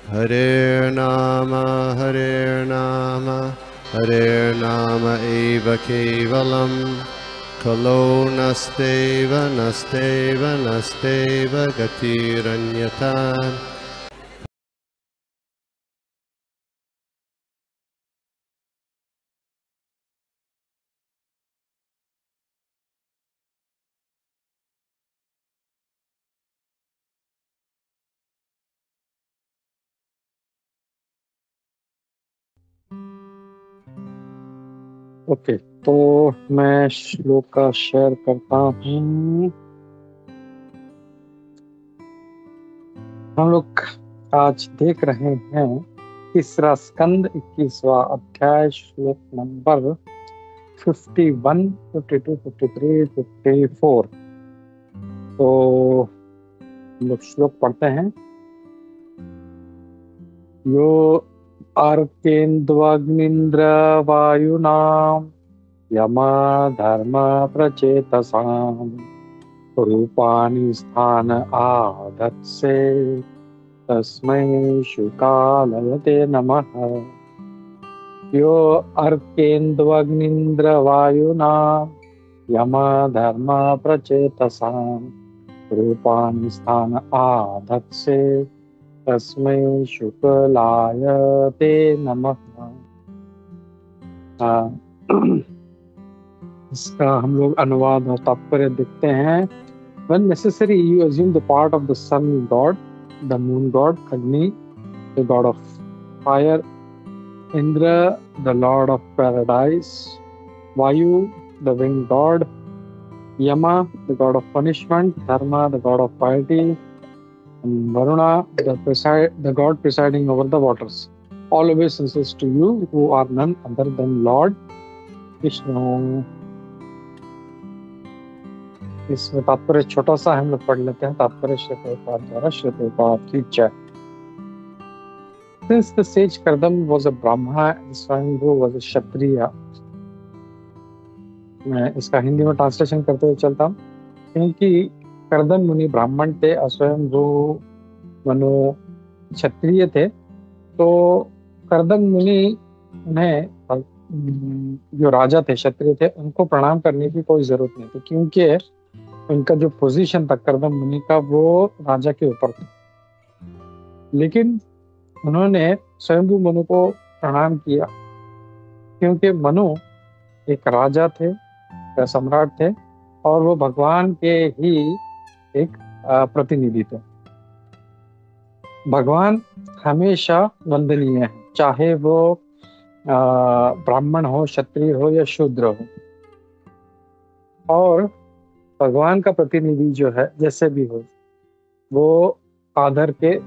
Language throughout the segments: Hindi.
Hare Nama Hare Nama Eva Kevalam Kalo Nasteva Nasteva Nasteva Gatiranyata. Okay, तो मैं श्लोक का शेयर करता हूँ। हम लोग आज देख रहे हैं तीसरा स्कंद 21वां अध्याय श्लोक नंबर 51, 52, 53, 54। तो हम लोग श्लोक पढ़ते हैं। यो अर्केन्द्वाग्निन्द्र वायुनाम यमा धर्म प्रचेतसाम रूपाणि स्थान आधत्से तस्मै शुकालयते नमः। यो अर्केन्द्वाग्निन्द्र वायुना यम धर्म प्रचेतसां रूपाणि स्थान आधत्से तस्मै शुक्लायते नमः। इसका हम लोग अनुवाद और तात्पर्य देखते हैं। When necessary, you assume the part of the sun god, the moon god, Agni, the god of fire, Indra, the lord of paradise, Vayu, the wind god, Yama, the god of punishment, Dharma, the god of piety, and Varuna, the god presiding over the waters. All obeisances to you who are none other than Lord Vishnu. इसमें तात्पर्य छोटा सा हम लोग पढ़ लेते हैं। तात्पर्य श्री प्रभुपाद द्वारा श्री प्रभुपाद की जय। Since the sage Kardam was a Brahma and Swayambhu was a Kshatriya, मैं इसका हिंदी में ट्रांसलेशन करते हुए चलता हूँ। क्योंकि कर्दम मुनि ब्राह्मण थे और स्वयंभू मनु क्षत्रिय थे, तो कर्दम मुनि उन्हें जो राजा थे, क्षत्रिय थे, उनको प्रणाम करने की कोई जरूरत नहीं थी, क्योंकि उनका जो पोजीशन था कर्दम मुनि का वो राजा के ऊपर था। लेकिन उन्होंने स्वयंभू मनु को प्रणाम किया क्योंकि मनु एक राजा थे, सम्राट थे, और वो भगवान के ही एक प्रतिनिधि थे। भगवान हमेशा वंदनीय है, चाहे वो ब्राह्मण हो, क्षत्रिय हो या शूद्र हो। और भगवान का प्रतिनिधि जो है, जैसे भी हो, वो आदर के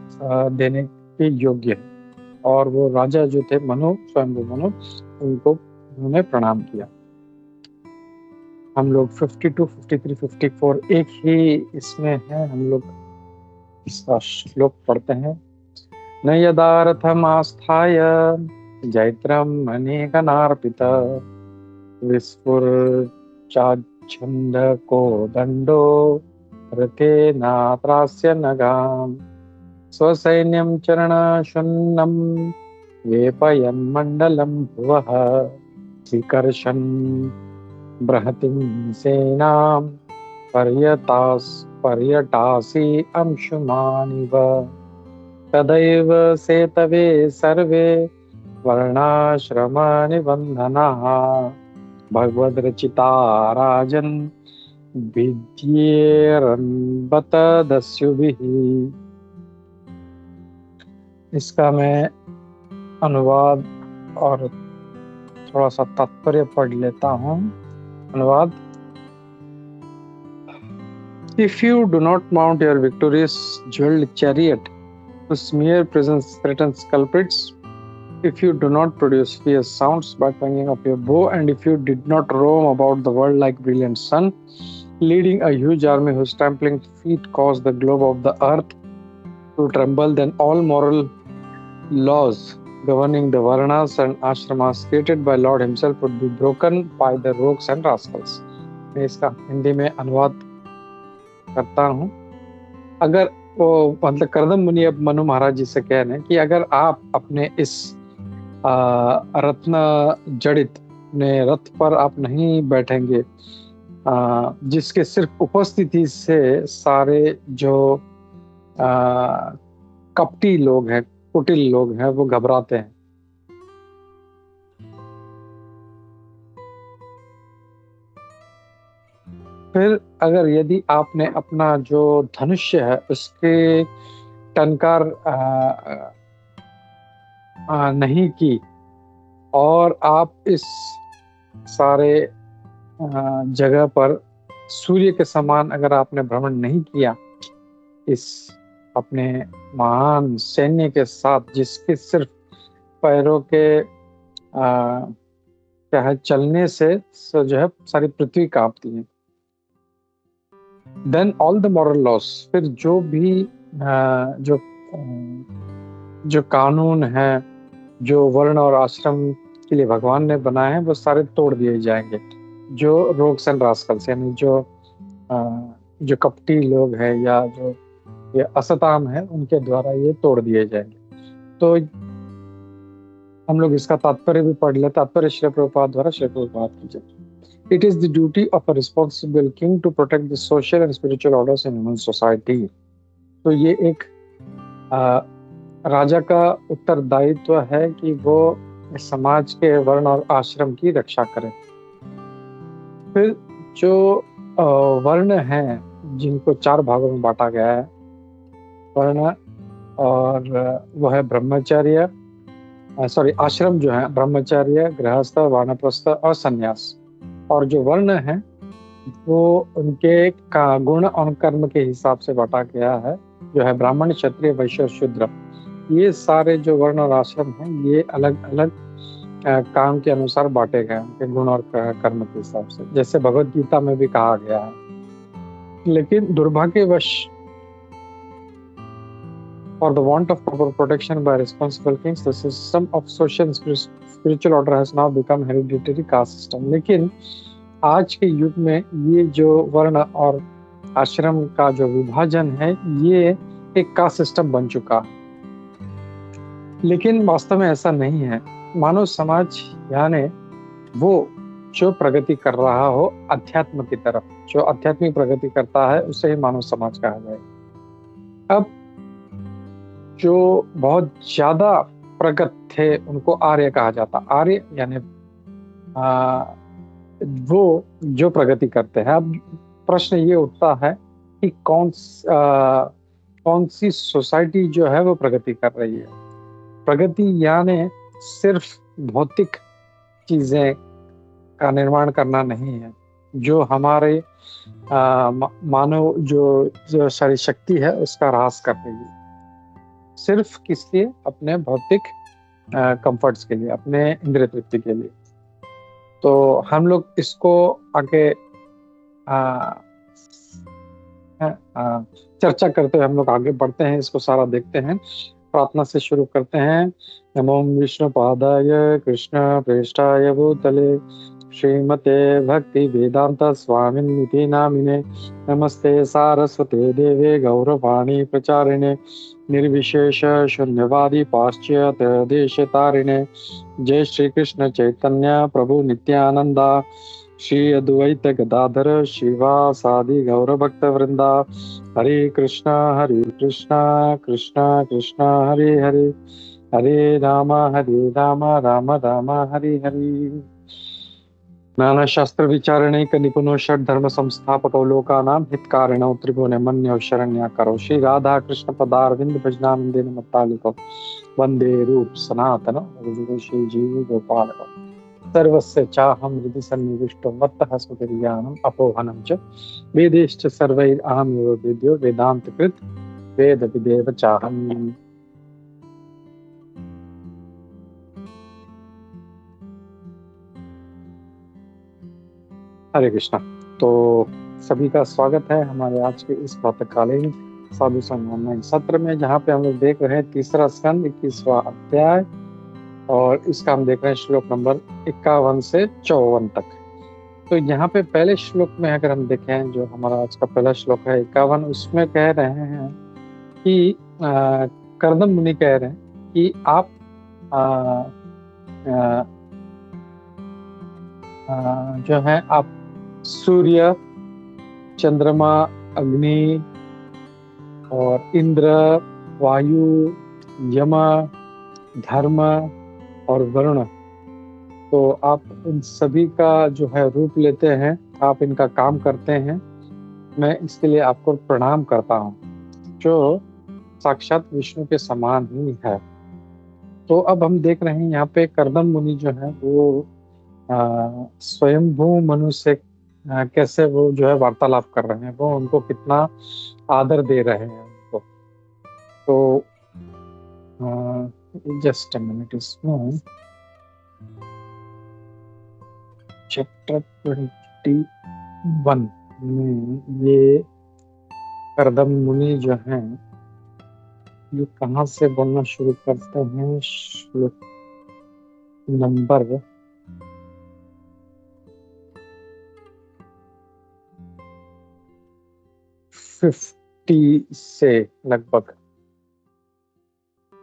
देने के योग्य है। और वो राजा जो थे मनु, स्वयंभू मनु, उनको उन्होंने प्रणाम किया। हम लोग 52, 53, 54 एक ही इसमें है। हम लोग इसका श्लोक पढ़ते हैं। न यदार्थम आस्थाय जैत्रम अनेकनार्पित विस्फुर छंद को दंडो रथे नात्रास्य नगाम स्वसैन्यम चरण शून्नम वेपयन् मंडलम भुवः विकर्षन् बृहतिं सेनां पर्यटासी अंशुमानिव तदैव सेतवे सर्वे वर्णाश्रम निबन्धनाः भगवद्रचिता राजन् विद्येरन्बत दस्युभिः। इसका मैं अनुवाद और थोड़ा सा तात्पर्य पढ़ लेता हूँ। अनुवाद। If you do not mount your victorious jeweled chariot whose mere presence threatens culprits, if you do not produce fierce sounds by twanging of your bow, and if you did not roam about the world like brilliant sun, leading a huge army whose trampling feet cause the globe of the earth to tremble, then all moral laws governing the varnas and ashramas created by Lord himself would be broken by the rogues and rascals. मैं इसका हिंदी में अनुवाद करता हूँ। अगर वो मतलब कर्दम मुनि अब मनु महाराज जी से कह रहे हैं कि अगर आप अपने इस रत्न जड़ित ने रथ पर आप नहीं बैठेंगे, जिसके सिर्फ उपस्थिति से सारे जो कपटी लोग हैं, कुटिल लोग हैं, वो घबराते हैं। फिर अगर यदि आपने अपना जो धनुष्य है उसके टंकार नहीं की और आप इस सारे जगह पर सूर्य के समान अगर आपने भ्रमण नहीं किया इस अपने महान सैन्य के साथ, जिसके सिर्फ पैरों के क्या है चलने से जो है सारी पृथ्वी कांपती है, then all the moral loss, फिर जो भी जो कानून है, जो वर्ण और आश्रम के लिए भगवान ने बनाए हैं, वो सारे तोड़ दिए जाएंगे। जो रोग्स एंड रास्कल्स यानी जो कपटी लोग हैं या जो ये असताम है, उनके द्वारा ये तोड़ दिए जाएंगे। तो हम लोग इसका तात्पर्य भी पढ़ ले। तात्पर्य श्री प्रभुपाद द्वारा श्री प्रभुपाद कीजिए। It is the duty of a responsible king to protect the social and spiritual orders in human society. तो ये एक राजा का उत्तरदायित्व है कि वो समाज के वर्ण और आश्रम की रक्षा करे। फिर जो वर्ण हैं जिनको 4 भागों में बांटा गया है वर्ण, और वह है ब्रह्मचर्य, आश्रम जो है ब्रह्मचर्य, गृहस्थ, वानप्रस्थ और संन्यास। और जो वर्ण है वो उनके गुण और कर्म के हिसाब से बांटा गया है, जो है ब्राह्मण, क्षत्रिय, वैश्य और शूद्र। ये सारे जो वर्ण और आश्रम हैं ये अलग अलग काम के अनुसार बांटे गए, उनके गुण और कर्म के हिसाब से, जैसे भगवत गीता में भी कहा गया है। लेकिन दुर्भाग्यवश for the want of proper protection by responsible kings, the system of social and spiritual order has now become hereditary caste system. लेकिन आज के युग में ये जो वर्ण और आश्रम का जो विभाजन है ये एक कास्ट सिस्टम बन चुका है। लेकिन वास्तव में ऐसा नहीं है। मानव समाज यानी वो जो प्रगति कर रहा हो अध्यात्म की तरफ, जो आध्यात्मिक प्रगति करता है उसे ही मानव समाज कहा जाएगा। अब जो बहुत ज्यादा प्रगत थे उनको आर्य कहा जाता। आर्य यानी वो जो प्रगति करते हैं। अब प्रश्न ये उठता है कि कौन सी सोसाइटी जो है वो प्रगति कर रही है। प्रगति यानी सिर्फ भौतिक चीजें का निर्माण करना नहीं है, जो हमारे मानव जो सारी शक्ति है उसका ह्रास कर रही है, सिर्फ किस लिए? अपने भौतिक कंफर्ट्स के लिए, अपने इंद्रिय तृप्ति के लिए। तो हम लोग इसको आगे चर्चा करते हुए हम लोग आगे बढ़ते हैं, इसको सारा देखते हैं। प्रार्थना से शुरू करते हैं। नमो विष्णु पादाय कृष्ण प्रेष्ठाय भूतले श्रीमते भक्ति वेदांत स्वामिनिति नामिने नमस्ते सारस्वते देवे गौरवाणी प्रचारिणे निर्विशेष शून्यवादी पाश्चात्य देश तारिणे। जय श्री कृष्ण चैतन्य प्रभु नित्यानंदा श्री अद्वैत गदाधर शिवासादि गौर भक्त वृंदा। हरे कृष्णा कृष्णा कृष्णा हरे हरे, हरे राम राम राम हरे हरे। नाना शास्त्र विचारणैक निपुणो षड धर्म संस्थापको लोकानां हितकारिणो त्रिभुवनमन्यो शरण्याकरो। श्री राधा कृष्ण पदारविंद भजनानंदेन मत्तालिको वंदे रूप सनातन श्री जीव गोपाल। सर्वस्य चाहं हृदि सन्निविष्टो मत्तः सुखिर्ज्ञानम् अपोहनं च वेदैश्च सर्वैरहमेव वेद्यो वेदान्तकृत वेदविदेव चाहम्। हरे कृष्णा। तो सभी का स्वागत है हमारे आज के इस प्रातःकालीन साधु संग ऑनलाइन सत्र में, जहाँ पे हम लोग देख रहे हैं तीसरा स्कंद 21वां अध्याय, और इसका हम देख रहे हैं श्लोक नंबर 51 से 54 तक। तो यहाँ पे पहले श्लोक में अगर हम देखें, जो हमारा आज का पहला श्लोक है 51, उसमें कह रहे हैं कि कर्दम मुनि कह रहे हैं कि आप आ, आ, जो है आप सूर्य, चंद्रमा, अग्नि और इंद्र, वायु, यम, धर्म और वरुण, तो आप इन सभी का जो है रूप लेते हैं, आप इनका काम करते हैं। मैं इसके लिए आपको प्रणाम करता हूँ, जो साक्षात विष्णु के समान ही है। तो अब हम देख रहे हैं यहाँ पे कर्दम मुनि जो है वो स्वयंभू मनु से कैसे वो जो है वार्तालाप कर रहे हैं, वो उनको कितना आदर दे रहे हैं उनको। तो जस्ट अ मिनट, इसमें चैप्टर 21 में ये कर्दम मुनि जो हैं ये कहाँ से बोलना शुरू करते हैं? श्लोक नंबर 50 से लगभग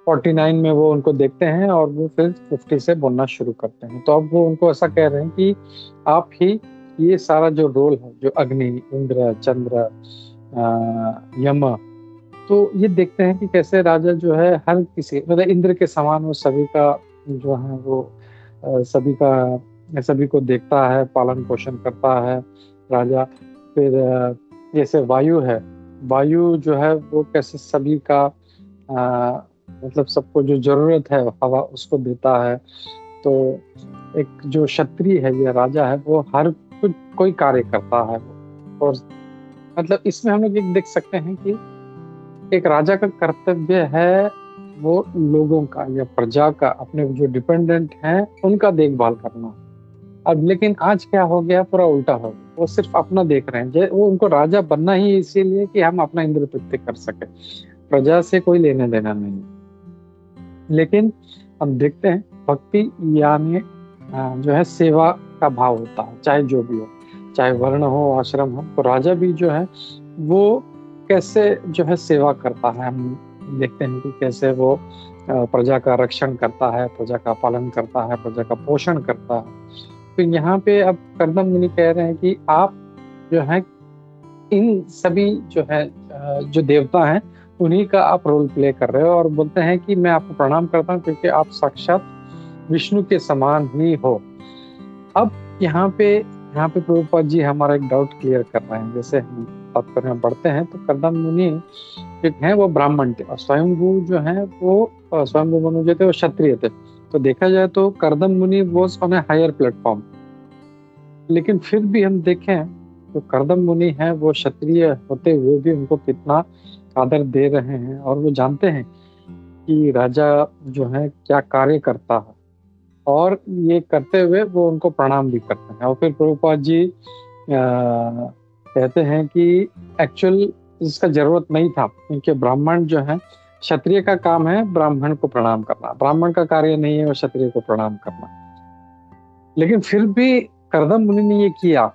49 में वो उनको देखते हैं और वो फिर 50 से बोलना शुरू करते हैं। तो अब वो उनको ऐसा कह रहे हैं कि आप ही ये सारा जो रोल है, जो अग्नि, इंद्र, चंद्र, यम, तो ये देखते हैं कि कैसे राजा जो है हर किसी, मतलब इंद्र के समान वो सभी का जो है वो सभी को देखता है, पालन पोषण करता है राजा। फिर जैसे वायु है, वायु जो है वो कैसे सभी का मतलब सबको जो जरूरत है हवा उसको देता है। तो एक जो क्षत्रिय है या राजा है वो हर कुछ कोई कार्य करता है। और मतलब इसमें हम लोग एक देख सकते हैं कि एक राजा का कर्तव्य है वो लोगों का या प्रजा का, अपने जो डिपेंडेंट हैं उनका देखभाल करना। अब लेकिन आज क्या हो गया, पूरा उल्टा हो गया, वो सिर्फ अपना देख रहे हैं। वो उनको राजा बनना ही इसीलिए कि हम अपना इंद्र तृप्ति कर सके, प्रजा से कोई लेना देना नहीं। लेकिन हम देखते हैं भक्ति यानी जो है सेवा का भाव होता है, चाहे जो भी हो, चाहे वर्ण हो, आश्रम हो। तो राजा भी जो है वो कैसे जो है सेवा करता है। हम देखते हैं कि कैसे वो प्रजा का रक्षण करता है, प्रजा का पालन करता है, प्रजा का पोषण करता है। तो यहाँ पे अब कर्दम मुनि कह रहे हैं कि आप जो है इन सभी जो है जो देवता हैं उन्हीं का आप रोल प्ले कर रहे हो, और बोलते हैं कि मैं आपको प्रणाम करता हूँ क्योंकि आप साक्षात विष्णु के समान ही हो। अब यहाँ पे प्रभुपाद जी हमारा एक डाउट क्लियर कर रहे हैं। जैसे हम तात्पर्य में बढ़ते हैं तो कर्दम मुनि जो है वो ब्राह्मण थे और स्वयंभू जो है वो स्वयंभू मनु जो थे वो क्षत्रिय थे। तो देखा जाए तो Kardam Muni was on a higher platform. लेकिन फिर भी हम देखें तो कर्दम मुनि है वो क्षत्रिय होते हुए भी उनको कितना आदर दे रहे हैं, और वो जानते हैं कि राजा जो है क्या कार्य करता है, और ये करते हुए वो उनको प्रणाम भी करते हैं। और फिर प्रभुपाद जी कहते हैं कि एक्चुअल इसका जरूरत नहीं था, क्योंकि ब्राह्मण जो है, क्षत्रिय का काम है ब्राह्मण को प्रणाम करना, ब्राह्मण का कार्य नहीं है वो क्षत्रिय को प्रणाम करना। लेकिन फिर भी कर्दम मुनि ने ये किया,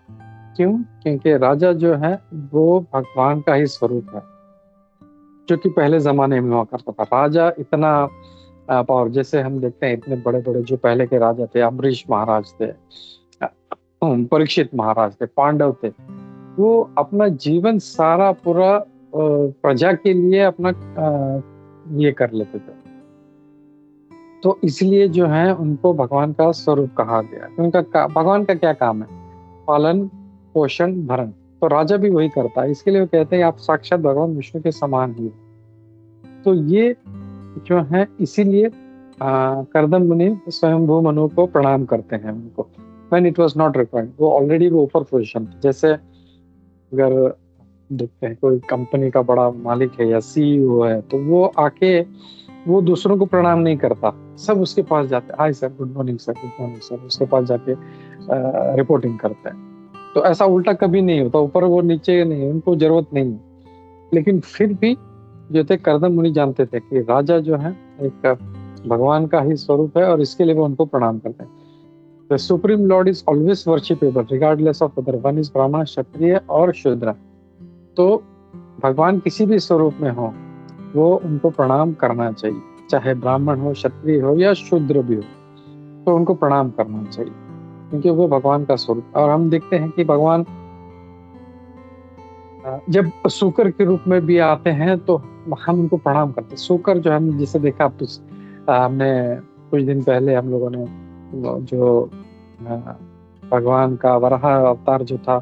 क्यों? क्योंकि राजा जो है वो भगवान का ही स्वरूप है, जो कि पहले जमाने में हुआ करता था। राजा इतना पावर, जैसे हम देखते हैं इतने बड़े बड़े जो पहले के राजा थे, अम्बरीश महाराज थे, परीक्षित महाराज थे, पांडव थे, वो अपना जीवन सारा पूरा प्रजा के लिए अपना ये कर लेते थे। तो इसलिए जो है उनको भगवान का स्वरूप कहा गया। उनका भगवान का क्या काम है? पालन पोषण भरण। तो राजा भी वही करता है, इसके लिए वो कहते हैं आप साक्षात भगवान विष्णु के समान ही। तो ये जो है इसीलिए कर्दम मुनि स्वयंभू मनु को प्रणाम करते हैं उनको, when it was not required। वो ऑलरेडी वो ऊपर पोजीशन थे। जैसे अगर देखते हैं कोई कंपनी का बड़ा मालिक है या सीईओ है, तो वो आके वो दूसरों को प्रणाम नहीं करता, सब उसके पास जाते हैं, hi sir, good morning sir, good morning sir, उसके पास जाके रिपोर्टिंग करते हैं। तो ऐसा उल्टा कभी नहीं होता, ऊपर वो नीचे नहीं, उनको जरूरत नहीं है। लेकिन फिर भी जो थे कर्दम मुनि जानते थे कि राजा जो है एक भगवान का ही स्वरूप है, और इसके लिए वो उनको प्रणाम करते हैं। The Supreme Lord is always worshipable regardless of whether one is ब्राह्मण, क्षत्रिय और शूद्र। तो भगवान किसी भी स्वरूप में हो, वो उनको प्रणाम करना चाहिए, चाहे ब्राह्मण हो, क्षत्रिय हो या शूद्र भी हो, तो उनको प्रणाम करना चाहिए, क्योंकि वो भगवान का स्वरूप। और हम देखते हैं कि भगवान जब सूकर के रूप में भी आते हैं तो हम उनको प्रणाम करते हैं। सूकर जो हमने जिसे देखा हमने कुछ दिन पहले हम लोगों ने जो भगवान का वराह अवतार जो था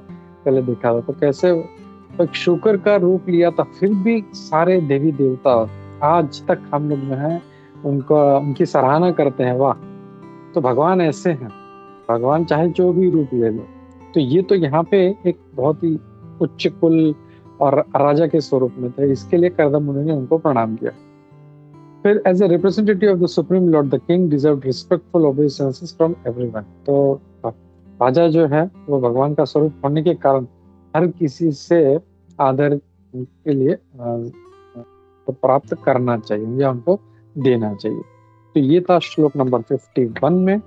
पहले देखा था, तो कैसे एक शूकर का रूप लिया था, फिर भी सारे देवी देवता आज तक हम लोग जो है उनकी सराहना करते हैं। वाह, तो भगवान ऐसे हैं, भगवान चाहे जो भी रूप ले लो। तो ये तो यहाँ पे एक बहुत ही उच्च कुल और राजा के स्वरूप में थे, इसके लिए कर्दम मुनि ने उनको प्रणाम किया। फिर as a representative of the supreme lord the king deserved respectful obeisances from everyone. तो राजा जो है वो भगवान का स्वरूप होने के कारण हर किसी से आदर के लिए तो प्राप्त करना चाहिए या उनको देना चाहिए। तो ये था श्लोक नंबर 51 में।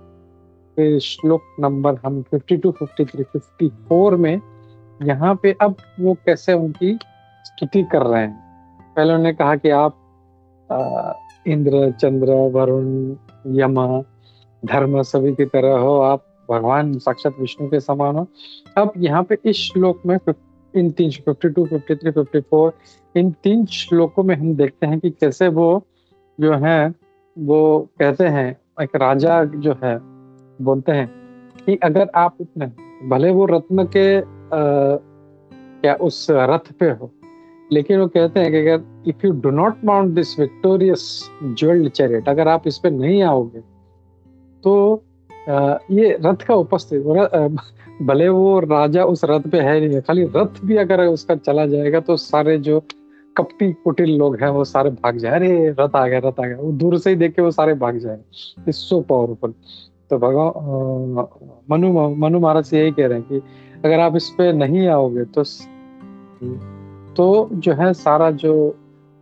फिर श्लोक नंबर हम 52, 53, 54 में यहाँ पे अब वो कैसे उनकी स्तुति कर रहे हैं। पहले उन्होंने कहा कि आप इंद्र, चंद्र, वरुण, यम, धर्म सभी की तरह हो, आप भगवान साक्षात विष्णु के समान हो। अब यहाँ पे इस श्लोक में इन 52, 53, 54 इन 3 श्लोकों में हम देखते हैं कि कैसे वो जो है वो कहते हैं, एक राजा जो है बोलते हैं कि अगर आप इतने भले वो रत्न के क्या उस रथ पे हो, लेकिन वो कहते हैं कि अगर if you do not mount this victorious jewelled chariot, अगर आप इस पे नहीं आओगे तो ये रथ का उपस्थित भले वो राजा उस रथ पे है नहीं, खाली रथ भी अगर उसका चला जाएगा तो सारे जो कपटी कुटिल लोग हैं वो सारे भाग जाए, अरे रथ आ गया, रथ आ गया, वो दूर से ही देख के वो सारे भाग जाए। It's so powerful. तो भगवान मनु महाराज यही कह रहे हैं कि अगर आप इस पे नहीं आओगे तो जो है सारा जो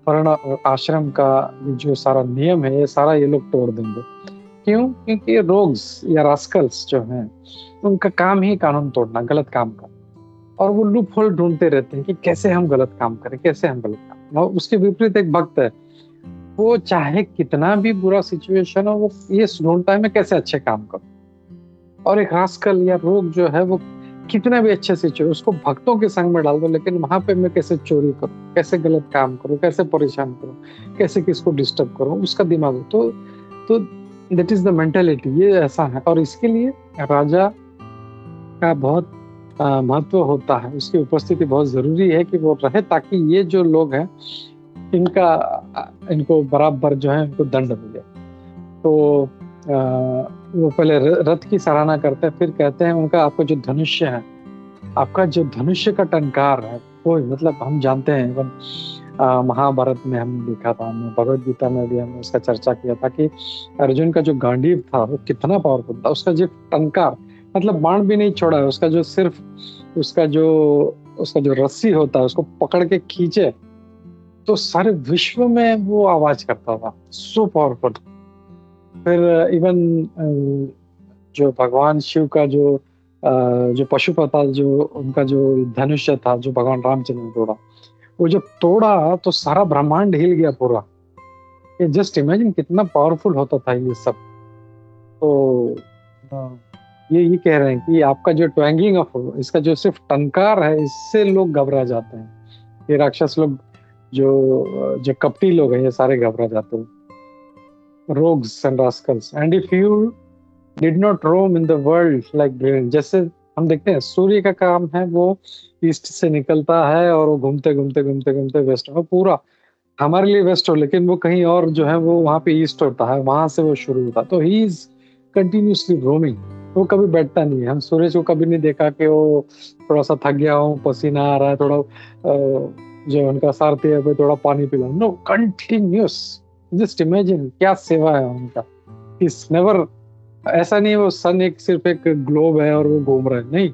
वर्ण आश्रम का जो सारा नियम है ये सारा ये लोग तोड़ देंगे। क्यों? क्योंकि रोग्स या रास्कल्स जो हैं उनका काम ही कानून तोड़ना, गलत काम का, और वो लूप होल ढूंढते रहते हैं कि कैसे हम गलत काम करें, कैसे हम गलत काम। और उसके विपरीत एक भक्त है, वो चाहे कितना भी बुरा सिचुएशन हो वो ये ढूंढता है मैं कैसे अच्छे काम करूं। और एक रास्कल या रोग जो है वो कितना भी अच्छे सिचुएशन, उसको भक्तों के संग में डाल दो, लेकिन वहां पे मैं कैसे चोरी करूं, कैसे गलत काम करूं, कैसे परेशान करूं, कैसे किसको डिस्टर्ब करूं, उसका दिमाग तो दैट इज द मेंटालिटी, ये ऐसा है। और इसके लिए राजा का बहुत महत्व होता है, उसकी उपस्थिति बहुत जरूरी है कि वो रहे, ताकि ये जो लोग हैं इनको बराबर जो है इनको दंड मिले। तो वो पहले रथ की सराहना करते हैं, फिर कहते हैं उनका आपका जो धनुष्य है, आपका जो धनुष्य का टंकार है वो, मतलब हम जानते हैं इवन महाभारत में हमने देखा था, हमने भगवद गीता में भी हमने उसका चर्चा किया था कि अर्जुन का जो गांडीव था वो कितना पावरफुल था। उसका जो टंकार, मतलब बाण भी नहीं छोड़ा है, उसका जो सिर्फ उसका जो रस्सी होता है उसको पकड़ के खींचे तो सारे विश्व में वो आवाज करता था, सो पावरफुल। फिर इवन जो भगवान शिव का जो पशुपता जो उनका जो धनुष्य था जो भगवान रामचंद्र ने तोड़ा, वो जब तोड़ा तो सारा ब्रह्मांड हिल गया पूरा। ये जस्ट इमेजिन कितना पावरफुल होता था ये सब। तो ये कह रहे हैं कि आपका जो ट्वैंगिंग ऑफ इसका जो सिर्फ टंकार है इससे लोग घबरा जाते हैं, ये राक्षस लोग जो कपटी लोग हैं ये सारे घबरा जाते हैं, rogues and rascals. And if you did not roam in the world like brilliant, जैसे हम देखते हैं सूर्य का काम है वो ईस्ट से निकलता है और वो घूमते घूमते घूमते घूमते वेस्ट में, पूरा हमारे लिए वेस्ट हो, लेकिन वो कहीं और जो है वो वहां पे ईस्ट होता है, वहां से वो शुरू होता है। तो ही इज कंटिन्यूसली रोमिंग, वो कभी बैठता नहीं है। हम सूरज को कभी नहीं देखा कि वो थोड़ा सा थक गया हो, पसीना आ रहा है, थोड़ा जो उनका सारथी है थोड़ा पानी पिला, नो, कंटिन्यूस। जस्ट इमेजिन क्या सेवा है उनका। इस नेवर, ऐसा नहीं है वो सन एक सिर्फ एक ग्लोब है और वो घूम रहा है, नहीं,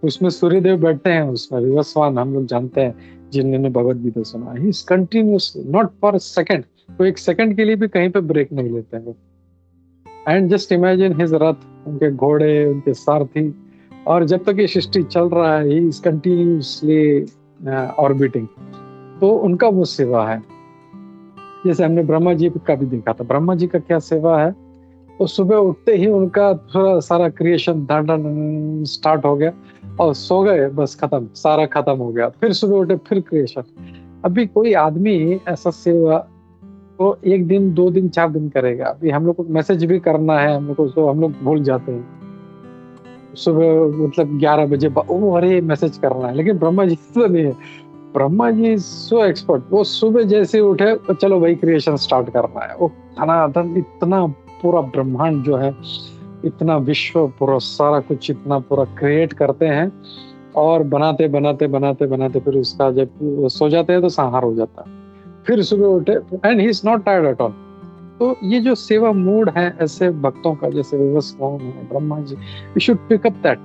उसमें सूर्यदेव बैठते हैं, उसमें विवस्वान हम लोग जानते हैं जिन्होंने भगवद गीता सुना। He is continuously, not for second, तो एक सेकंड के लिए भी कहीं पे ब्रेक नहीं लेते हैं। एंड जस्ट इमेजिन हिज रथ, उनके घोड़े, उनके सारथी, और जब तक ये सृष्टि चल रहा है ही इज कंटिन्यूसली ऑर्बिटिंग। तो उनका वो सेवा है। जैसे हमने ब्रह्मा जी का भी देखा था, ब्रह्मा जी का क्या सेवा है, तो सुबह उठते ही उनका थोड़ा सारा क्रिएशन स्टार्ट हो गया और सो गए, बस खत्म, सारा खत्म हो गया, फिर सुबह उठे फिर क्रिएशन। अभी कोई आदमी ऐसा सेवा तो 1 दिन 2 दिन 4 दिन करेगा। अभी हम लोग को मैसेज भी करना है, हम लोग को, तो हम लोग भूल जाते हैं सुबह, मतलब 11 बजे ओ अरे मैसेज करना है। लेकिन ब्रह्मा जी तो नहीं है, ब्रह्मा जी सो एक्सपर्ट, वो सुबह जैसे उठे तो चलो भाई क्रिएशन स्टार्ट करना है। वो धनाधन इतना पूरा ब्रह्मांड जो है, इतना विश्व पूरा सारा कुछ इतना पूरा क्रिएट करते हैं और बनाते बनाते बनाते बनाते फिर उसका जब वो सो जाते हैं तो संहार हो जाता है, फिर सुबह उठे and he is not tired at all. तो ये जो सेवा मूड है ऐसे भक्तों का, जैसे विवस्वान है, Brahma ji, we should pick up that.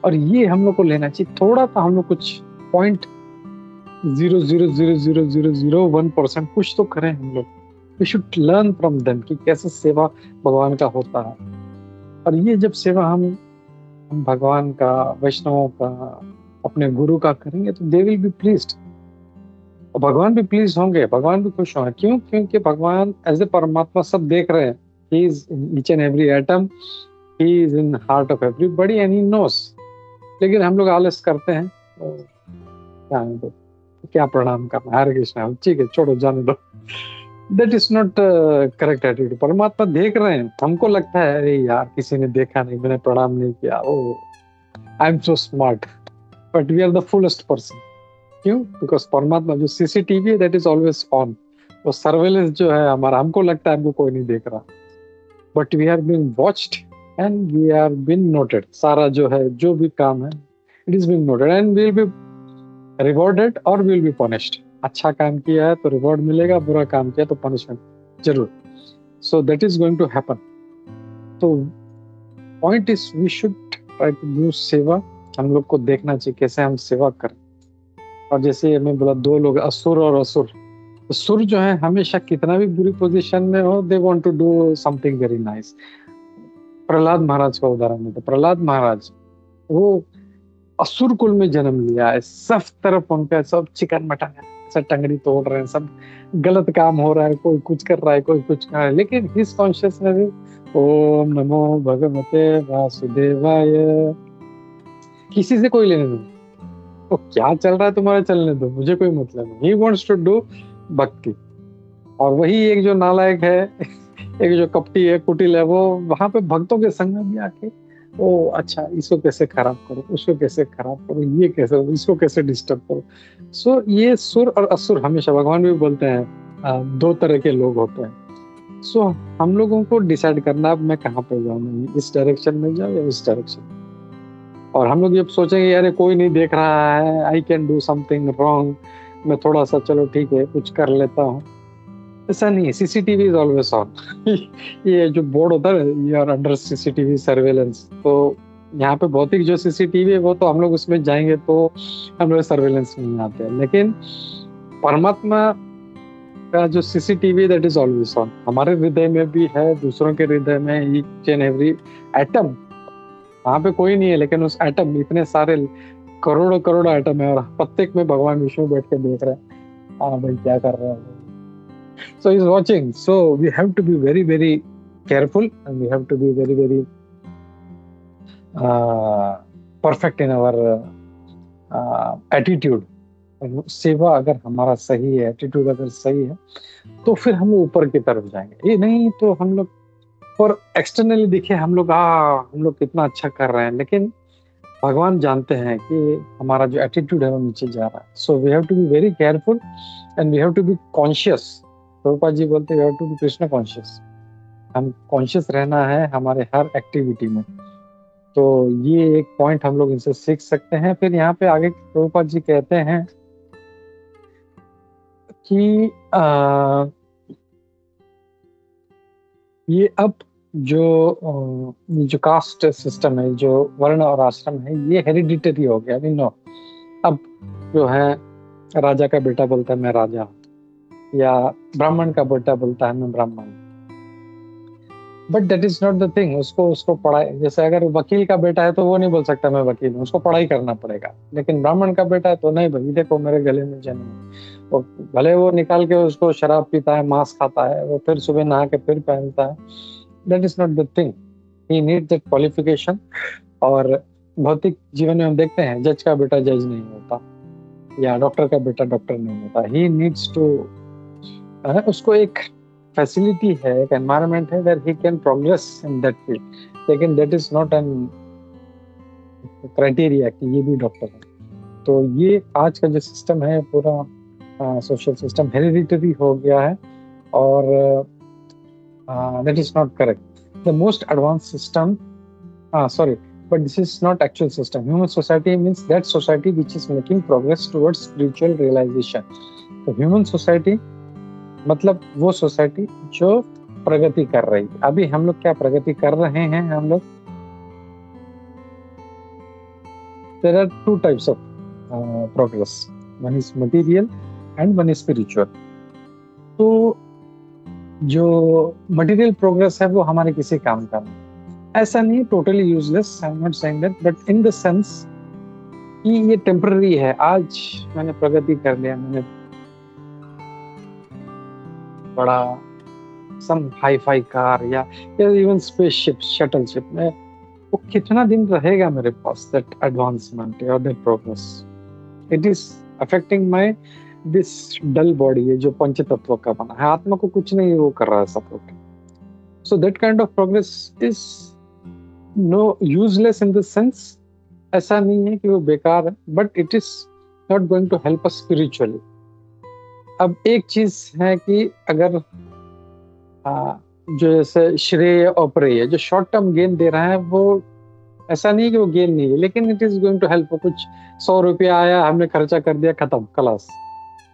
और ये हम लोग को लेना चाहिए। थोड़ा सा हम लोग कुछ 0.0000001% कुछ तो करें हम लोग। We should learn from them कि कैसे सेवा भगवान का होता है। और ये जब सेवा हम भगवान का, वैष्णवों का, अपने गुरु का करेंगे तो दे विल बी प्लीज्ड, और भगवान भी प्लीज होंगे, भगवान भी खुश होंगे। क्यों? क्योंकि भगवान एज ए परमात्मा सब देख रहे हैं। He is in each and every atom, he is in heart of everybody and he knows. लेकिन हम लोग आलस करते हैं, तो क्या प्रणाम करना, हरे कृष्णा, ठीक है छोड़ो जाने दो। That is not correct attitude. परमात्मा देख रहे हैं, हमको लगता है अरे यार किसी ने देखा नहीं, मैंने प्रणाम नहीं किया, oh I am so smart, but we are the fullest person. क्यों? बिकॉज परमात्मा जो सीसीटीवी है दैट इज ऑलवेज ऑन। वो सर्वेलेंस जो है हमारा, हमको लगता है हमको कोई नहीं देख रहा, but we are being watched and we are being noted. सारा जो है, जो भी काम है, it is being noted and we will be rewarded और वी विल बी पनिश्ड। अच्छा काम किया है तो रिवॉर्ड मिलेगा, बुरा काम किया तो पनिशमेंट जरूर। So that is going to happen. तो point is we should try to do सेवा। हम लोग को देखना चाहिए कैसे हम सेवा करें। और जैसे मैं बोला, 2 लोग, असुर और असुर। तो सुर जो है हमेशा कितना भी बुरी पोजीशन में हो, they want to do something very nice. Prahlad Maharaj का उदाहरण देते। प्रहलाद महाराज वो असुर कुल में जन्म लिया है, सब तरफ उनका सब चिकन मटन है, सब टंगड़ी तोड़ रहे हैं, सब गलत काम हो रहा है, कोई कुछ कर रहा है, कोई कुछ कर रहा है, लेकिन हिज कॉन्शियसनेस ओम नमो भगवते वासुदेवाय। किसी से कोई लेने नहीं, तो क्या चल रहा है तुम्हारा चलने दो, मुझे कोई मतलब नहीं। ही वांट्स टू डू भक्ति। और वही एक जो नालायक है, एक जो कपटी है, कुटिल है, वो वहां पे भक्तों के संग में भी आके ओ अच्छा इसको कैसे खराब करो, उसको कैसे खराब करो, ये कैसे, इसको कैसे डिस्टर्ब करो। सो ये सुर और असुर, हमेशा भगवान भी बोलते हैं 2 तरह के लोग होते हैं। सो हम लोगों को डिसाइड करना अब मैं कहाँ पे जाऊँ, इस डायरेक्शन में जाऊँ या इस डायरेक्शन। और हम लोग जब सोचेंगे यार कोई नहीं देख रहा है, I can do something wrong, मैं थोड़ा सा चलो ठीक है कुछ कर लेता हूँ, ऐसा नहीं है। CCTV is always on. ये जो बोर्ड होता है, you are under CCTV surveillance. तो यहाँ पे भौतिक जो सीसीटीवी है वो तो हम लोग उसमें जाएंगे तो हम लोग सर्वेलेंस में नहीं आते हैं, लेकिन परमात्मा का जो CCTV that is always on. हमारे हृदय में भी है, दूसरों के हृदय में, ईच एंड एवरी एटम। वहां पे कोई नहीं है, लेकिन उस एटम, इतने सारे करोड़ों करोड़ों एटम है और प्रत्येक में भगवान विष्णु बैठ के देख रहे हैं, हाँ भाई क्या कर रहा है। So he's watching. So we have to be very, very careful and we have to be very, very perfect in our attitude. सेवा अगर हमारा सही है, एटीट्यूड अगर सही है, तो फिर हम ऊपर की तरफ जाएंगे। ये नहीं तो हम लोग और एक्सटर्नली दिखे हम लोग कितना अच्छा कर रहे हैं, लेकिन भगवान जानते हैं कि हमारा जो एटीट्यूड है वो नीचे जा रहा है। So we have to be very careful and we have to be conscious. Prabhupada ji बोलते हैं टू बी कृष्ण कॉन्शियस। हम कॉन्शियस रहना है हमारे हर एक्टिविटी में। तो ये एक पॉइंट हम लोग इनसे सीख सकते हैं। फिर यहाँ पे आगे प्रभुपाद जी कहते हैं कि ये अब जो कास्ट सिस्टम है, जो वर्ण और आश्रम है, ये हेरिडिटरी हो गया। नो, अब जो है राजा का बेटा बोलता है मैं राजा हूँ, या ब्राह्मण का बेटा बोलता है मैं ब्राह्मण। But that is not the thing. उसको पढ़ाई, जैसे अगर वकील का बेटा है तो वो नहीं बोल सकता मैं वकील हूँ, उसको पढ़ाई करना पड़ेगा। लेकिन ब्राह्मण का बेटा है तो नहीं भाई, देखो मेरे गले में जन्म है, वो भले वो निकाल के उसको शराब पीता है, मांस खाता है, वो फिर सुबह नहा के फिर पहनता है, that is not the thing. He need that qualification. और भौतिक जीवन में हम देखते हैं जज का बेटा जज नहीं होता, या डॉक्टर का बेटा डॉक्टर नहीं होता। ही नीड्स टू, उसको एक फैसिलिटी है, एक एनवायरनमेंट है where he can progress in that field. लेकिन that is not an criteria कि ये भी डॉक्टर है। तो ये आज का जो सिस्टम है पूरा सोशल सिस्टम हेरिडिटरी हो गया है, और that is not correct. The most advance system, sorry, but this is not actual system. Human society means that society which is making progress towards spiritual realization. तो human society मतलब वो सोसाइटी जो प्रगति कर रही है। अभी हम लोग क्या प्रगति कर रहे हैं? हम लोग, there are two types of progress. One is material and one is spiritual. तो जो material progress है वो हमारे किसी काम का नहीं। ऐसा नहीं totally useless, I am not saying that, but in the sense कि ये टेम्पररी है। आज मैंने प्रगति कर लिया, मैंने बड़ा सम हाई फाई कार या इवन स्पेसशिप, शटलशिप में, वो कितना दिन रहेगा मेरे पास दैट एडवांसमेंट और that progress? It is affecting my this dull body, ये जो पंच तत्व का बना है, आत्मा को कुछ नहीं वो कर रहा है support. So that kind of progress is no useless in the sense, ऐसा नहीं है कि वो बेकार है, but it is not going to help us spiritually. अब एक चीज है कि अगर जो जैसे श्रेय और प्रेय, जो शॉर्ट टर्म गेन दे रहा है, वो ऐसा नहीं कि वो गेन नहीं है, लेकिन it is going to help. कुछ 100 रुपया आया, हमने खर्चा कर दिया, खत्म, क्लास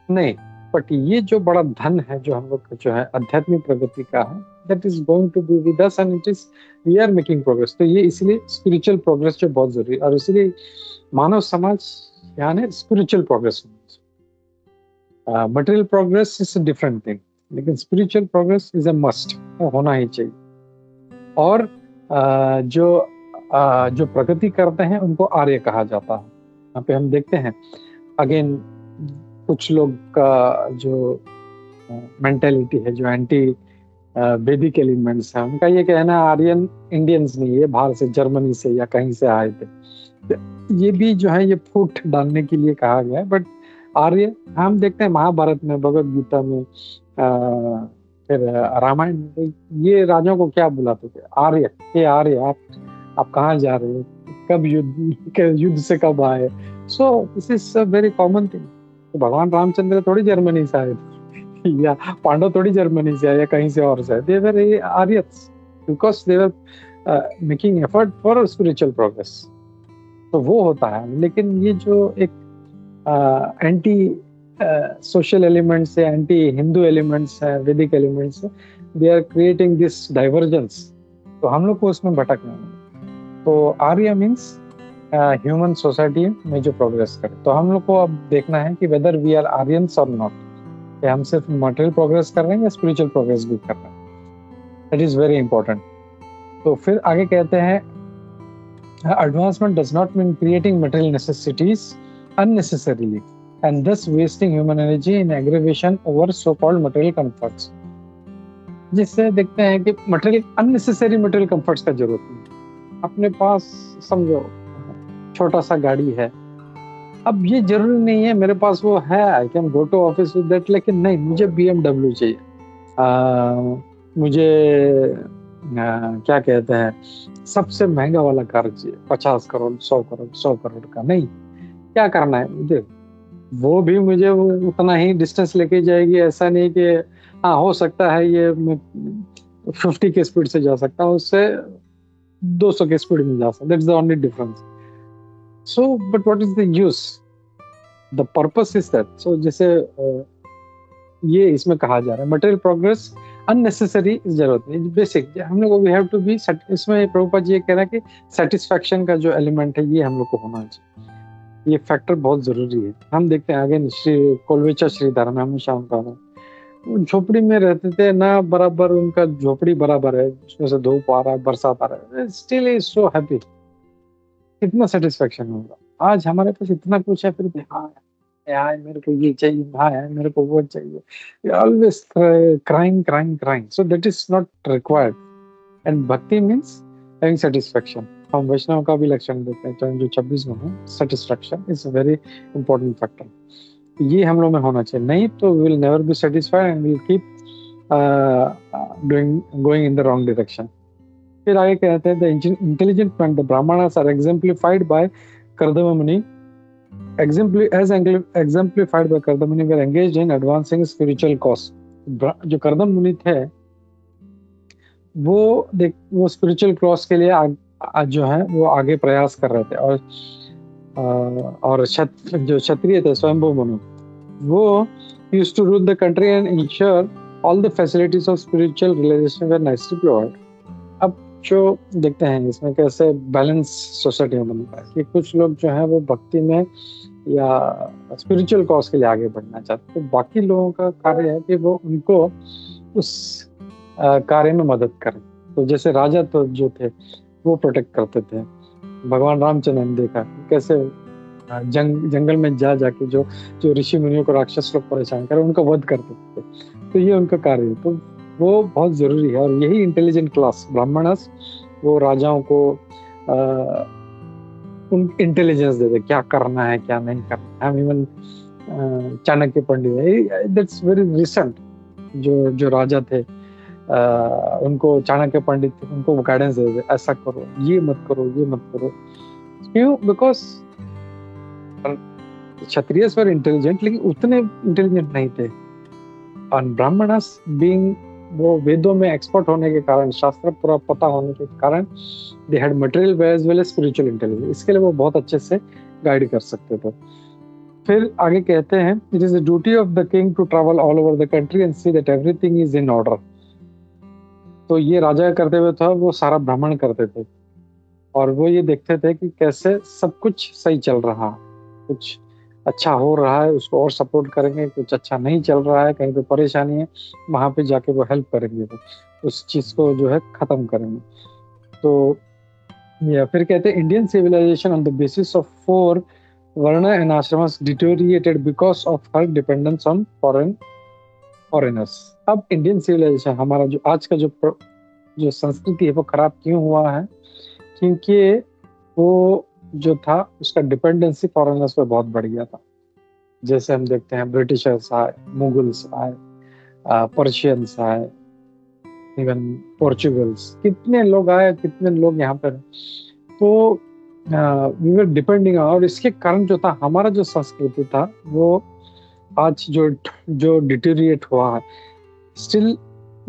नहीं। बट ये जो बड़ा धन है जो हम लोग जो है आध्यात्मिक प्रगति का है, that is going to be with us and it is we are making progress। तो ये इसलिए स्पिरिचुअल प्रोग्रेस जो बहुत जरूरी है, और इसीलिए मानव समाज यानी spiritual progress. Material progress is a different thing, लेकिन spiritual progress is a must, वो होना ही चाहिए। और जो प्रगति करते हैं उनको आर्य कहा जाता है। यहाँ पे हम देखते हैं अगेन कुछ लोग का जो मेंटेलिटी है, जो एंटी वैदिक एलिमेंट्स है, उनका ये कहना आर्यन इंडियंस नहीं है, बाहर से जर्मनी से या कहीं से आए थे। ये भी जो है ये फूट डालने के लिए कहा गया है। बट आर्य हम देखते हैं महाभारत में, भगवत गीता में, फिर रामायण में, ये राजाओं को क्या बुलाते थे? आर्य। ये आर्य, आप कहाँ जा रहे हो, कब युद्ध से कब आए? So this is a very common thing. तो भगवान रामचंद्र थोड़ी जर्मनी से आए थे या पांडव थोड़ी जर्मनी से आए या कहीं से और से आए। They were Aryas because they were making effort for spiritual progress. तो वो होता है। लेकिन ये जो एक एंटी सोशल एलिमेंट्स है, एंटी हिंदू एलिमेंट्स है, वैदिक एलिमेंट्स है, they are creating this divergence. तो हम लोग को उसमें भटकना है। तो आर्य मीन्स ह्यूमन सोसाइटी में जो प्रोग्रेस करे। तो हम लोग को अब देखना है कि वेदर वी आर आर्यंस और नॉट, कि हम सिर्फ मटेरियल प्रोग्रेस कर रहे हैं या स्पिरिचुअल प्रोग्रेस भी कर रहे हैं। That is very important. तो फिर आगे कहते हैं advancement does not mean creating material necessities unnecessarily and thus wasting human energy in aggravation over so-called material comforts। जिससे देखते हैं कि मटेरियल अननेसेसरी मटेरियल कंफर्ट्स का जरूरत नहीं। अपने पास समझो छोटा सा गाड़ी है, अब ये जरूरी नहीं है मेरे पास वो है, I can go to office with that, लेकिन नहीं, मुझे BMW चाहिए, मुझे क्या कहते हैं सबसे महंगा वाला कार चाहिए, 50 करोड़ 100 करोड़ 100 करोड़ का। नहीं, क्या करना है मुझे, वो भी मुझे उतना ही डिस्टेंस लेके जाएगी। ऐसा नहीं कि हाँ हो सकता है ये मैं 50 के स्पीड से जा सकता हूँ, उससे 200 के स्पीड में जा सकता, that's the only difference. So but what is the use, the purpose is that. So जैसे ये इसमें कहा जा रहा है मटेरियल प्रोग्रेस अननेसेसरी जरूरत नहीं, बेसिक हम लोग वी हैव टू बी। इसमें प्रभुपाद जी ये कह रहा है कि सेटिस्फैक्शन का जो एलिमेंट है ये हम लोग को होना चाहिए, ये फैक्टर बहुत जरूरी है। हम देखते हैं आगे श्री कोलवेचा श्रीधर में हमेशा उनका झोपड़ी में रहते थे ना, बराबर उनका झोपड़ी बराबर है, उसमें से धूप आ रहा है, बरसात आ रहा है, स्टिल इज सो हैप्पी। कितना सेटिस्फेक्शन होगा। आज हमारे पास इतना कुछ है फिर भी हाँ यार मेरे को ये चाहिए, हाँ यार मेरे को वो चाहिए, always crying crying crying, so that is not required. And भक्ति मीन्स हैविंग सेटिस्फेक्शन। हम वैष्णव का भी लक्षण देते हैं, जो 26 में है, satisfaction is a very important factor. ये हम लोग में होना चाहिए, नहीं तो we will never be satisfied and we keep doing going in the wrong direction. फिर आगे कहते हैं the intelligent man the Brahmanas are exemplified by Kardam Muni, exemplified by Kardam मुनि were engaged in advancing spiritual cause। जो कर्दम मुनि थे वो स्पिरिचुअल क्रॉस के लिए जो है वो आगे प्रयास कर रहे थे। और जो क्षत्रिय थे स्वयंभू मनु, वो used to rule the country and ensure all the facilities of spiritual realization were nicely provided। अब जो देखते हैं इसमें कैसे बैलेंस सोसाइटी में बनता है कि कुछ लोग जो है वो भक्ति में या स्पिरिचुअल कॉज के लिए आगे बढ़ना चाहते हैं, तो बाकी लोगों का कार्य है कि वो उनको उस कार्य में मदद करें। तो जैसे राजा तो जो थे वो प्रोटेक्ट करते थे। भगवान रामचंद्र ने देखा कैसे जंगल में जाके जो ऋषि मुनियों को राक्षस लोग परेशान करे उनका वध करते थे, तो ये उनका कार्य है। तो वो बहुत जरूरी है, और यही इंटेलिजेंट क्लास ब्राह्मणस वो राजाओं को उन इंटेलिजेंस देते क्या करना है क्या नहीं करना है। Even Chanakya Pandit, that's very recent, जो राजा थे उनको चाणक्य पंडित उनको गाइडेंस देते ऐसा करो, ये मत करो, ये मत करो। क्यों? बिकॉज क्षत्रिय वर इंटेलिजेंट लेकिन उतने इंटेलिजेंट नहीं थे, और ब्राह्मणस बीइंग वो वेदों में एक्सपर्ट होने के कारण, शास्त्र पूरा पता होने के कारण, they had material as well as spiritual intelligence, इसके लिए वो बहुत अच्छे से गाइड कर सकते थे। फिर आगे कहते हैं it is the duty of the king to travel all over the country and see that everything is in order. तो ये राजा करते हुए था, वो सारा भ्रमण करते थे और वो ये देखते थे कि कैसे सब कुछ सही चल रहा, कुछ अच्छा हो रहा है उसको और सपोर्ट करेंगे, कुछ अच्छा नहीं चल रहा है, कहीं पे परेशानी है, वहां पे जाके वो हेल्प करेंगे, वो उस चीज को जो है खत्म करेंगे। तो या फिर कहते हैं Indian civilization on the basis of 4 varna and ashrams deteriorated because of her dependence on foreigners. अब इंडियन सिविलाइजेशन हमारा जो आज का जो संस्कृति है वो खराब क्यों हुआ है? क्योंकि वो जो था उसका डिपेंडेंसी फॉरेनर्स पे बहुत बढ़ गया था। जैसे हम देखते हैं ब्रिटिशर्स आए, मुगल्स आए, पर्शियंस आए, इवन पोर्चुगल्स, कितने लोग आए, कितने लोग यहाँ पर, तो वी वर डिपेंडिंग। और इसके कारण जो था हमारा जो संस्कृति था वो आज जो डिटेरिएट हुआ है, स्टिल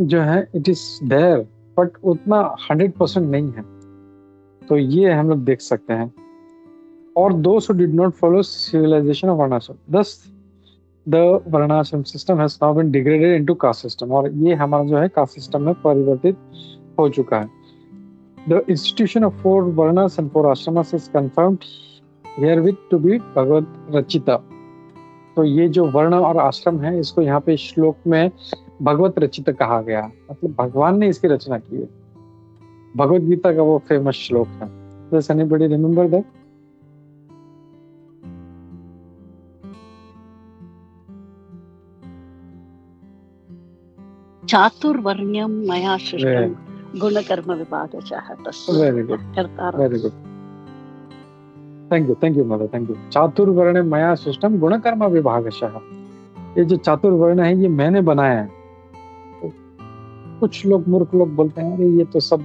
जो है इट इज देयर, बट उतना 100% नहीं है। तो ये हम लोग देख सकते हैं। और those who did not follow civilization of varnashram, thus the varnashram system has now been degraded into caste system, और ये हमारा जो है caste system में परिवर्तित हो चुका है। The institution of 4 varnas and 4 ashramas is confirmed herewith to be भगवत रचिता। तो ये जो वर्ण और आश्रम है इसको यहाँ पे श्लोक में भगवत रचित कहा गया, मतलब भगवान ने इसकी रचना की है। भगवत गीता का वो फेमस श्लोक है। Does anybody remember that? चातुर्वर्ण्यं मया सृष्टं गुणकर्म विभागशः तस्य। Very good, very good. Thank you mother, thank you. चातुर्वर्ण मया सृष्टम गुणकर्म विभागशः। ये जो चातुर्वर्ण है ये मैंने बनाया है। तो कुछ लोग मूर्ख लोग बोलते हैं अरे ये तो सब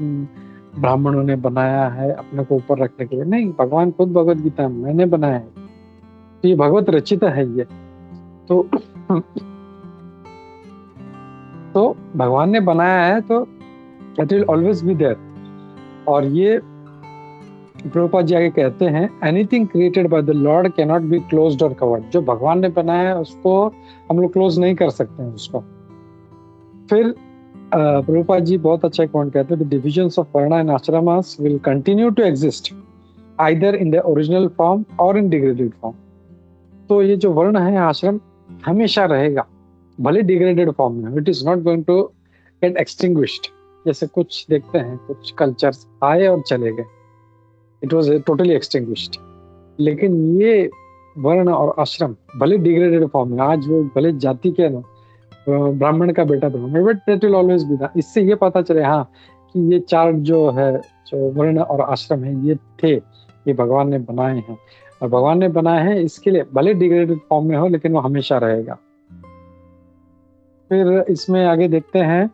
ब्राह्मणों ने बनाया है अपने को ऊपर रखने के लिए। नहीं, भगवान खुद भगवत गीता में मैंने बनाया है, तो ये भगवत रचित है ये। तो भगवान ने बनाया है तो it will always be there. और ये प्रभुपाद जी आगे कहते हैं anything created by the lord can not be closed और कवर्ड। जो भगवान ने बनाया है उसको हम लोग क्लोज नहीं कर सकते हैं उसको। फिर प्रभुपाद जी बहुत अच्छा पॉइंट कहते हैं the divisions of varna and ashramas will continue to exist either in the original form or in degraded form. तो ये जो वर्ण है आश्रम हमेशा रहेगा, भले डिग्रेडेड फॉर्म में। It is not going to get extinguished. जैसे कुछ देखते हैं कुछ कल्चर्स आए और चले गए, इट वाज टोटली एक्सटिंग्विश्ड। लेकिन ये वर्ण और आश्रम भले डिग्रेडेड फॉर्म में, आज वो भले जाति के ना ब्राह्मण का बेटा था, but that will always B था। इससे ये पता चले हाँ कि ये चार जो है, जो वर्ण और आश्रम है, ये थे, ये भगवान ने बनाए हैं, और भगवान ने बनाए हैं इसके लिए, भले डिग्रेडेड फॉर्म में हो लेकिन वो हमेशा रहेगा। फिर इसमें आगे देखते हैं,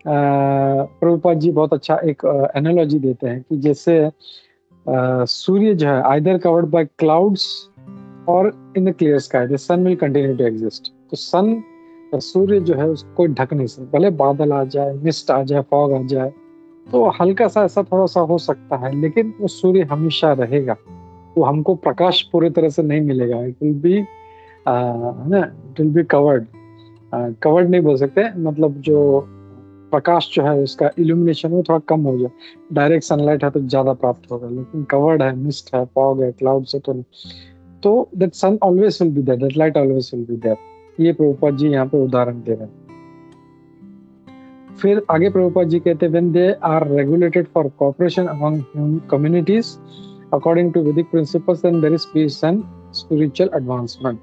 प्रभुपाद जी बहुत अच्छा एक एनालॉजी देते हैं कि जैसे सूर्य जो है आइदर कवर्ड बाय क्लाउड्स और in the clear sky the sun will continue to exist. तो सन, सूर्य जो है उसको ढक नहीं सकता, भले बादल आ जाए, मिस्ट आ जाए, फॉग आ जाए, तो हल्का सा ऐसा थोड़ा सा हो सकता है, लेकिन वो सूर्य हमेशा रहेगा। वो हमको प्रकाश पूरी तरह से नहीं मिलेगा, it will be it will be covered, covered नहीं बोल सकते, मतलब जो प्रकाश जो है उसका इल्यूमिनेशन वो थोड़ा कम हो जाए, डायरेक्ट सनलाइट है तो ज्यादा प्राप्त होगा, लेकिन कवर्ड है, मिस्ट है, फॉग है, क्लाउड से तो नहीं, तो that sun always will be there, that light always will be there. ये प्रभुपाद जी यहाँ पे उदाहरण दे रहे हैं। फिर आगे प्रभुपाद जी कहते हैं when they are regulated for cooperation among communities according to Vedic principles then there is peace and spiritual advancement.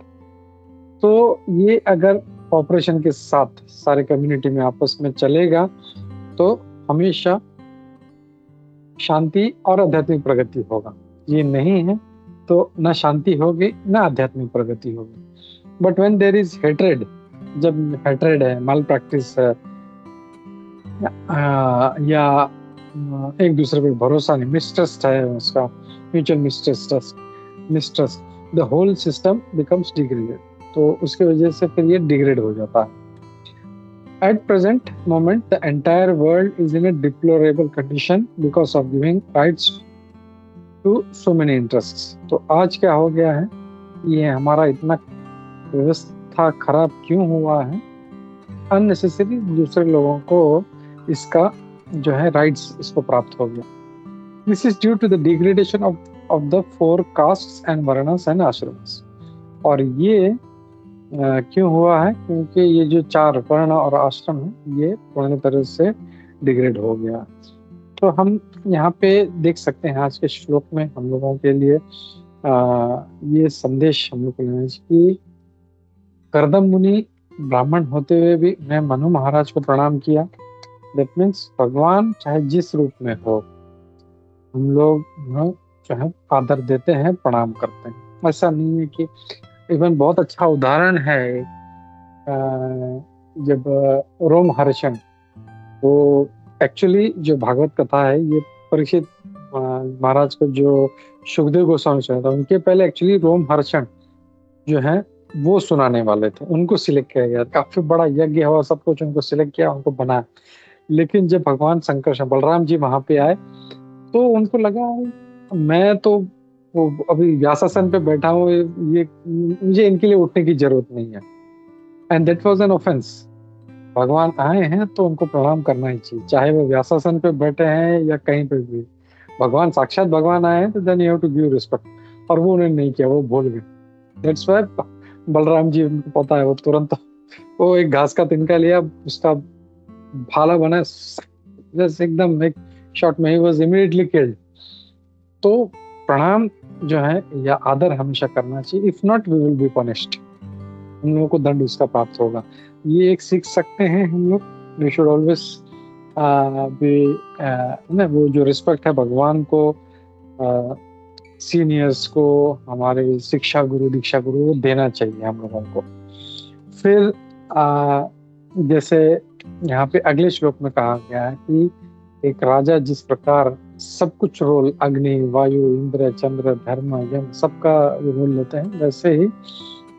तो ये अगर कोऑपरेशन के साथ सारे कम्युनिटी में आपस में चलेगा तो हमेशा शांति और आध्यात्मिक प्रगति होगा। ये नहीं है तो ना शांति होगी ना आध्यात्मिक प्रगति होगी। But when there is hatred, जब हेट्रेड है, माल प्रैक्टिस है, या एक दूसरे पर भरोसा नहीं, मिसट्रस्ट है, उसका mutual mistrust, the whole system becomes degraded. तो उसके वजह से फिर ये डिग्रेड हो जाता है। At present moment the entire world is in a deplorable condition because of giving rights to so many interests. तो आज क्या हो गया है, ये हमारा इतना व्यवस्था खराब क्यों हुआ है, अननेसेसरी दूसरे लोगों को इसका जो है राइट्स इसको प्राप्त हो गया। This is due to the degradation of the 4 castes and varnas and ashrams. और ये क्यों हुआ है, क्योंकि ये जो 4 वर्ण और आश्रम है ये पूर्ण तरह से डिग्रेड हो गया। तो हम यहाँ पे देख सकते हैं आज के श्लोक में हम लोगों के लिए ये संदेश हम लोग को लेना चाहिए कि कर्दम मुनि ब्राह्मण होते हुए भी मैं मनु महाराज को प्रणाम किया। दैट मीन्स भगवान चाहे जिस रूप में हो हम लोग जो है आदर देते हैं, प्रणाम करते हैं। ऐसा नहीं है कि इवन बहुत अच्छा उदाहरण है जब रोमहर्षण, वो एक्चुअली जो भागवत कथा है ये परीक्षित महाराज को जो सुखदेव गोस्वामी सुना था, उनके पहले एक्चुअली रोमहर्षण जो है वो सुनाने वाले थे, उनको सिलेक्ट किया गया। काफी बड़ा यज्ञ हुआ, सब कुछ उनको सिलेक्ट किया, उनको बनाया। लेकिन जब भगवान शंकर बलराम जी वहां पे आए तो उनको लगा मैं तो वो अभी व्यासासन पे बैठा हूँ, ये मुझे इनके लिए उठने की जरूरत नहीं है। And that was an offence. भगवान आए हैं तो उनको प्रणाम करना ही चाहिए, चाहे वो व्यासासन पे बैठे हैं या कहीं पे भी। भगवान साक्षात भगवान आए हैं तो then you have to give respect. और वो उन्होंने नहीं किया, वो भूल गए। दैट्स व्हाई बलराम जी, उनको पता है, वो तुरंत वो एक घास का तिनका लिया, उसका भाला बना, जस्ट एकदम एक शॉट में ही वाज इमीडिएटली किल्ड। तो प्रणाम जो है या आदर हमेशा करना चाहिए, if not we will be punished, हम लोगों को दंड उसका प्राप्त होगा। ये एक सीख सकते हैं हम लोग। वी शुड ऑलवेज बी वो जो रिस्पेक्ट है भगवान को, सीनियर्स को, हमारे शिक्षा गुरु दीक्षा गुरु देना चाहिए हम लोगों को। फिर जैसे यहाँ पे अगले श्लोक में कहा गया है कि एक राजा जिस प्रकार सब कुछ रोल, अग्नि, वायु, इंद्र, चंद्र, धर्म, यम, सबका रोल लेते हैं, वैसे ही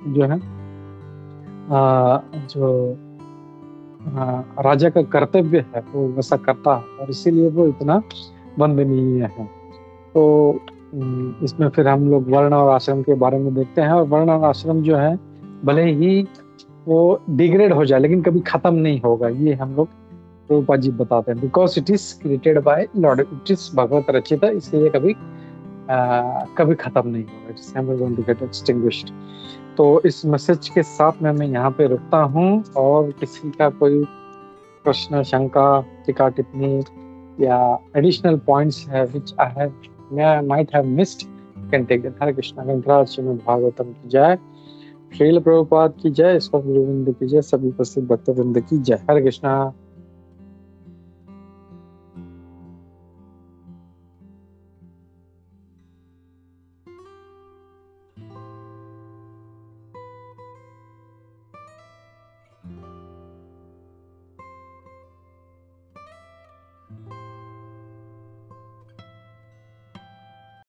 जो है जो राजा का कर्तव्य है वो वैसा करता है, और इसीलिए वो इतना वंदनीय है। तो इसमें फिर हम लोग वर्ण और आश्रम के बारे में देखते हैं। और वर्ण और आश्रम जो है भले ही वो डिग्रेड हो जाए लेकिन कभी खत्म नहीं होगा, ये हम लोग प्रभुपाद जी बताते हैं। Because it is created by lord, it is भगवत रचित, इसलिए कभी खत्म नहीं होगा, it's never going to get extinguished. तो इस मैसेज के साथ में मैं यहाँ पे रुकता हूँ, और किसी का कोई प्रश्न, शंका, टीका टिप्पणी या एडिशनल पॉइंट्स है which I might have missed, can take that. Hare Krishna. ग्रंथराज श्रीमद् भागवतम की जय। श्रील प्रभुपाद की जय। ईश्वर गुरुविंद की जय। सभी उपस्थित भक्तवृंद की जय। हरे कृष्णा।